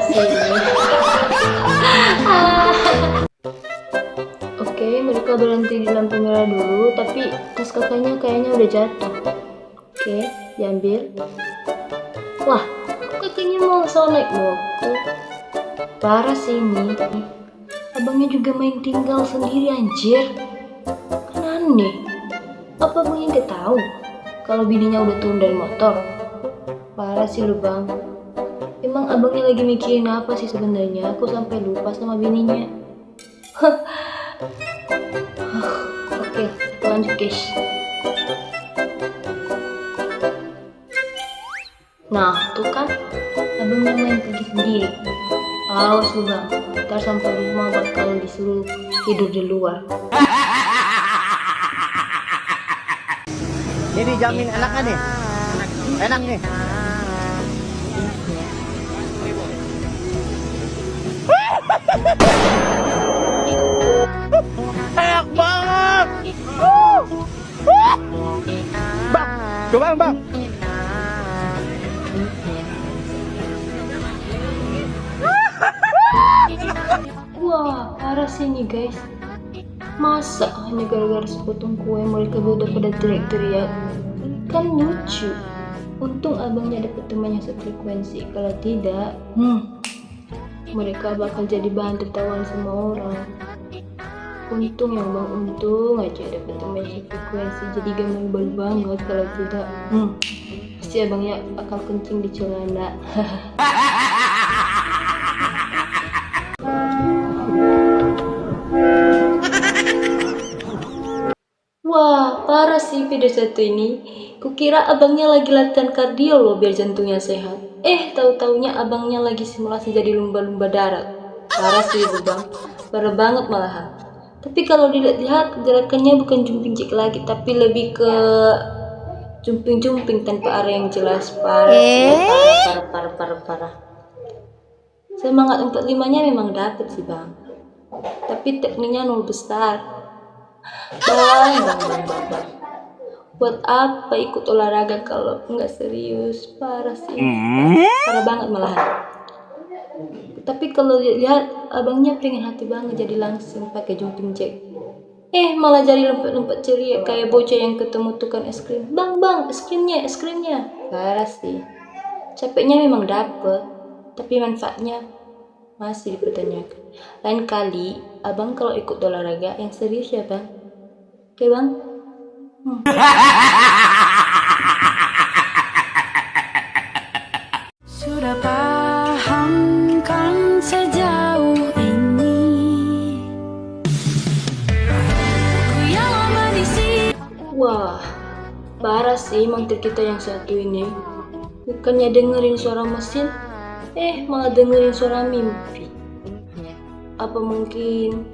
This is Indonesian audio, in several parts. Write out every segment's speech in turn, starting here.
sih ini. Oke, mereka berhenti di lampu merah dulu, tapi tas kakaknya kayaknya udah jatuh. Oke, diambil. Wah, kok kakaknya mau naik motor? Parah sih ini. Abangnya juga main tinggal sendiri anjir. Kan aneh. Apa abangnya gak tahu kalau bininya udah turun dari motor? Parah sih lu bang. Emang abangnya lagi mikirin apa sih sebenarnya? Aku sampai lupa sama bininya. Oke, lanjut guys. Nah, tuh kan abangnya main pergi sendiri. Awas lu bang, ntar sampai rumah bakal disuruh tidur di luar. Ini dijamin enaknya nih. Enak nih. Enak banget. Bang, coba bang. Wah, parah sih nih guys. Masa hanya gara-gara sepotong kue mereka udah pada teriak-teriak? Kan lucu. Untung abangnya dapet teman yang sefrekuensi. Kalau tidak, mereka bakal jadi bahan tertawaan semua orang. Untung ya bang, untung aja dapet teman yang sefrekuensi. Jadi gak malu banget. Kalau tidak, pasti abangnya bakal kencing di celana. Wah, parah sih video satu ini. Kukira abangnya lagi latihan kardio loh biar jantungnya sehat. Tahu-taunya abangnya lagi simulasi jadi lumba-lumba darat. Parah sih itu bang. Parah banget malahan. Tapi kalau dilihat gerakannya bukan jumping jack lagi, tapi lebih ke jumping-jumping tanpa area yang jelas. Parah sih, parah. Semangat 45-nya memang dapet sih bang. Tapi tekniknya nol besar. Bang. Buat apa ikut olahraga kalau nggak serius? Parah sih. Parah banget malahan. Tapi kalau lihat abangnya pengen hati banget jadi langsung pakai jumping jack. Malah jadi lompat-lompat ceria kayak bocah yang ketemu tukang es krim. Bang, es krimnya. Parah sih. Capeknya memang dapet, tapi manfaatnya masih dipertanyakan. Lain kali, abang kalau ikut olahraga yang serius ya bang. Oke bang. Sudah paham kan sejauh ini. Ku yang lama di sini. Wah, parah sih mantir kita yang satu ini. Bukannya dengerin suara mesin, malah dengerin suara mimpi. Apa mungkin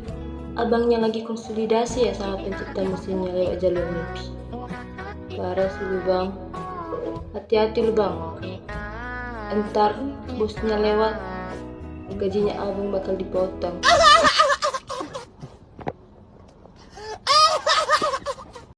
abangnya lagi konsolidasi ya sama pencipta mesinnya lewat jalur mimpi? Parah sih lu bang. Hati-hati lu bang. Entar bosnya lewat, gajinya abang bakal dipotong.